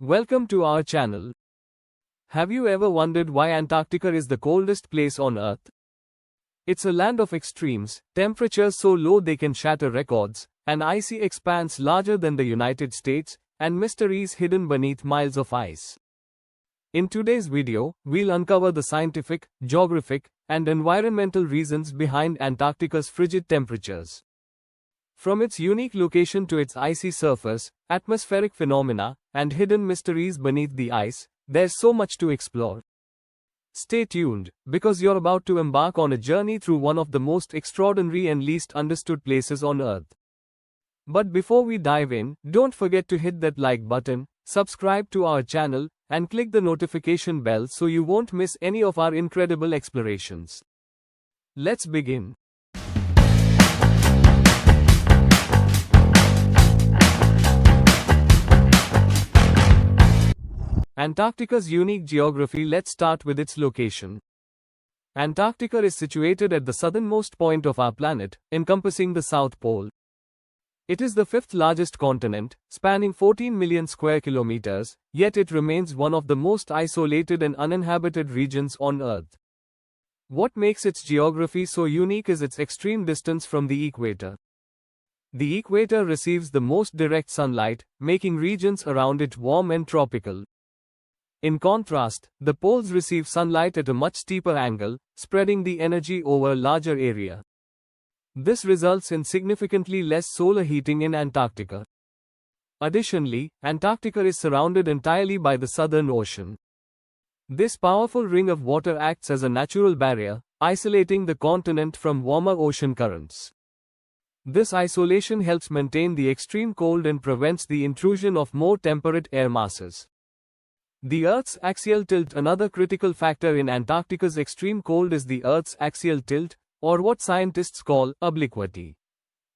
Welcome to our channel. Have you ever wondered why Antarctica is the coldest place on Earth? It's a land of extremes, temperatures so low they can shatter records, an icy expanse larger than the United States, and mysteries hidden beneath miles of ice. In today's video, we'll uncover the scientific, geographic, and environmental reasons behind Antarctica's frigid temperatures. From its unique location to its icy surface, atmospheric phenomena, and hidden mysteries beneath the ice, there's so much to explore. Stay tuned, because you're about to embark on a journey through one of the most extraordinary and least understood places on Earth. But before we dive in, don't forget to hit that like button, subscribe to our channel, and click the notification bell so you won't miss any of our incredible explorations. Let's begin. Antarctica's unique geography. Let's start with its location. Antarctica is situated at the southernmost point of our planet, encompassing the South Pole. It is the fifth largest continent, spanning 14 million square kilometers, yet it remains one of the most isolated and uninhabited regions on Earth. What makes its geography so unique is its extreme distance from the equator. The equator receives the most direct sunlight, making regions around it warm and tropical. In contrast, the poles receive sunlight at a much steeper angle, spreading the energy over a larger area. This results in significantly less solar heating in Antarctica. Additionally, Antarctica is surrounded entirely by the Southern Ocean. This powerful ring of water acts as a natural barrier, isolating the continent from warmer ocean currents. This isolation helps maintain the extreme cold and prevents the intrusion of more temperate air masses. The Earth's axial tilt. Another critical factor in Antarctica's extreme cold is the Earth's axial tilt, or what scientists call obliquity.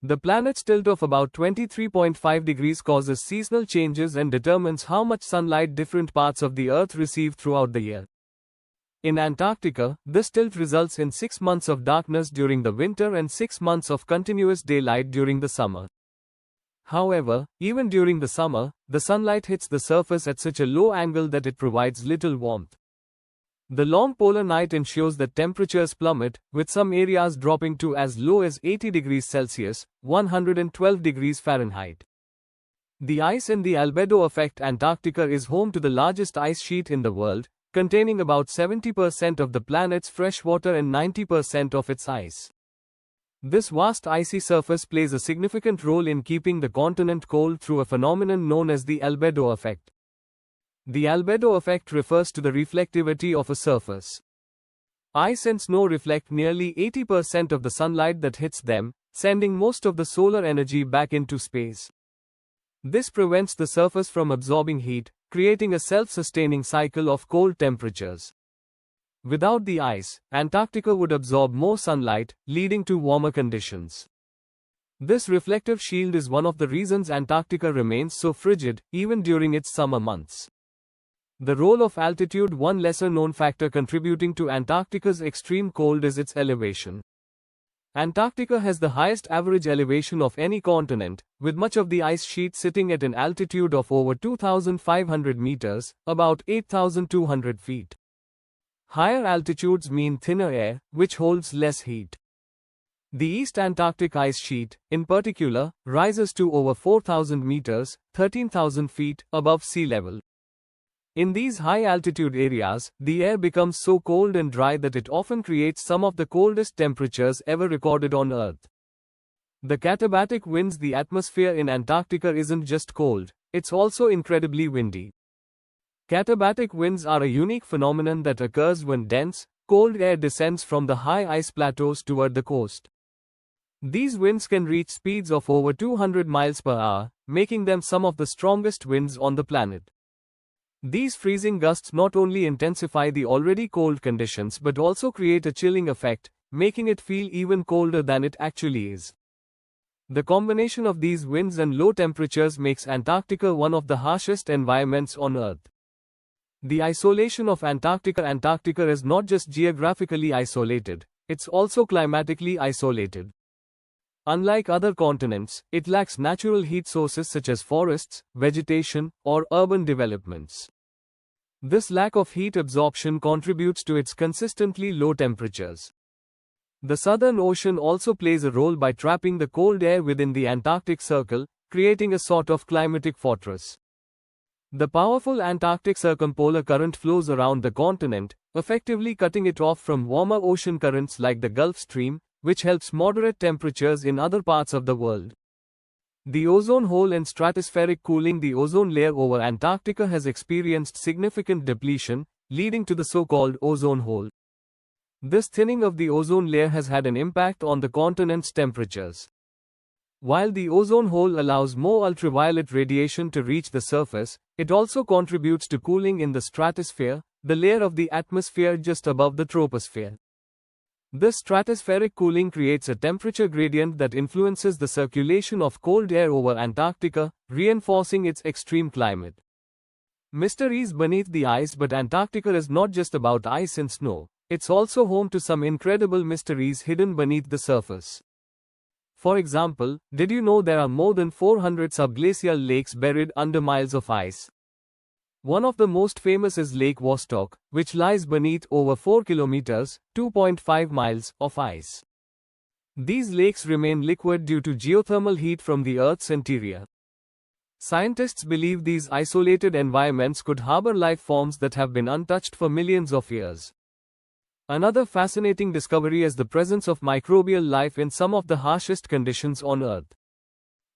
The planet's tilt of about 23.5 degrees causes seasonal changes and determines how much sunlight different parts of the Earth receive throughout the year. In Antarctica, this tilt results in 6 months of darkness during the winter and 6 months of continuous daylight during the summer. However, even during the summer, the sunlight hits the surface at such a low angle that it provides little warmth. The long polar night ensures that temperatures plummet, with some areas dropping to as low as 80 degrees Celsius, 112 degrees Fahrenheit. The ice and the albedo effect. Antarctica is home to the largest ice sheet in the world, containing about 70% of the planet's fresh water and 90% of its ice. This vast icy surface plays a significant role in keeping the continent cold through a phenomenon known as the albedo effect. The albedo effect refers to the reflectivity of a surface. Ice and snow reflect nearly 80% of the sunlight that hits them, sending most of the solar energy back into space. This prevents the surface from absorbing heat, creating a self-sustaining cycle of cold temperatures. Without the ice, Antarctica would absorb more sunlight, leading to warmer conditions. This reflective shield is one of the reasons Antarctica remains so frigid, even during its summer months. The role of altitude. One lesser-known factor contributing to Antarctica's extreme cold is its elevation. Antarctica has the highest average elevation of any continent, with much of the ice sheet sitting at an altitude of over 2,500 meters, about 8,200 feet. Higher altitudes mean thinner air, which holds less heat. The East Antarctic ice sheet, in particular, rises to over 4,000 meters, 13,000 feet, above sea level. In these high-altitude areas, the air becomes so cold and dry that it often creates some of the coldest temperatures ever recorded on Earth. The katabatic winds. The atmosphere in Antarctica isn't just cold, it's also incredibly windy. Katabatic winds are a unique phenomenon that occurs when dense, cold air descends from the high ice plateaus toward the coast. These winds can reach speeds of over 200 miles per hour, making them some of the strongest winds on the planet. These freezing gusts not only intensify the already cold conditions but also create a chilling effect, making it feel even colder than it actually is. The combination of these winds and low temperatures makes Antarctica one of the harshest environments on Earth. The isolation of Antarctica. Antarctica is not just geographically isolated, it's also climatically isolated. Unlike other continents, it lacks natural heat sources such as forests, vegetation, or urban developments. This lack of heat absorption contributes to its consistently low temperatures. The Southern Ocean also plays a role by trapping the cold air within the Antarctic Circle, creating a sort of climatic fortress. The powerful Antarctic circumpolar current flows around the continent, effectively cutting it off from warmer ocean currents like the Gulf Stream, which helps moderate temperatures in other parts of the world. The ozone hole and stratospheric cooling. The ozone layer over Antarctica has experienced significant depletion, leading to the so-called ozone hole. This thinning of the ozone layer has had an impact on the continent's temperatures. While the ozone hole allows more ultraviolet radiation to reach the surface, it also contributes to cooling in the stratosphere, the layer of the atmosphere just above the troposphere. This stratospheric cooling creates a temperature gradient that influences the circulation of cold air over Antarctica, reinforcing its extreme climate. Mysteries beneath the ice. But Antarctica is not just about ice and snow, it's also home to some incredible mysteries hidden beneath the surface. For example, did you know there are more than 400 subglacial lakes buried under miles of ice? One of the most famous is Lake Vostok, which lies beneath over 4 kilometers, 2.5 miles, of ice. These lakes remain liquid due to geothermal heat from the Earth's interior. Scientists believe these isolated environments could harbor life forms that have been untouched for millions of years. Another fascinating discovery is the presence of microbial life in some of the harshest conditions on Earth.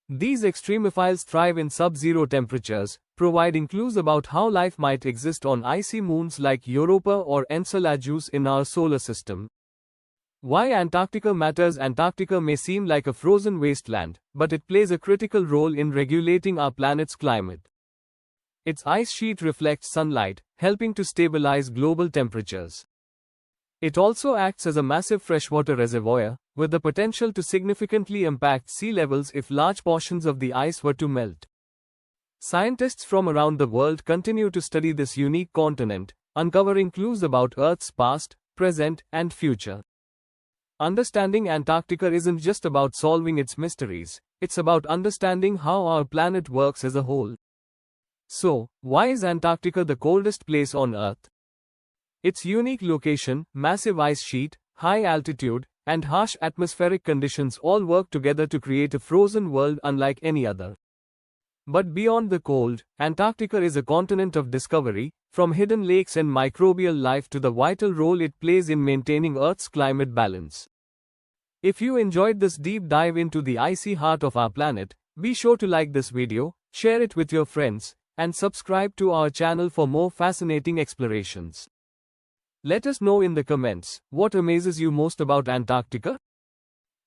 These extremophiles thrive in sub-zero temperatures, providing clues about how life might exist on icy moons like Europa or Enceladus in our solar system. Why Antarctica matters. Antarctica may seem like a frozen wasteland, but it plays a critical role in regulating our planet's climate. Its ice sheet reflects sunlight, helping to stabilize global temperatures. It also acts as a massive freshwater reservoir, with the potential to significantly impact sea levels if large portions of the ice were to melt. Scientists from around the world continue to study this unique continent, uncovering clues about Earth's past, present, and future. Understanding Antarctica isn't just about solving its mysteries, it's about understanding how our planet works as a whole. So, why is Antarctica the coldest place on Earth? Its unique location, massive ice sheet, high altitude, and harsh atmospheric conditions all work together to create a frozen world unlike any other. But beyond the cold, Antarctica is a continent of discovery, from hidden lakes and microbial life to the vital role it plays in maintaining Earth's climate balance. If you enjoyed this deep dive into the icy heart of our planet, be sure to like this video, share it with your friends, and subscribe to our channel for more fascinating explorations. Let us know in the comments, what amazes you most about Antarctica?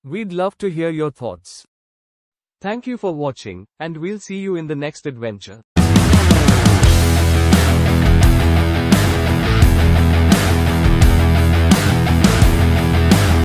We'd love to hear your thoughts. Thank you for watching, and we'll see you in the next adventure.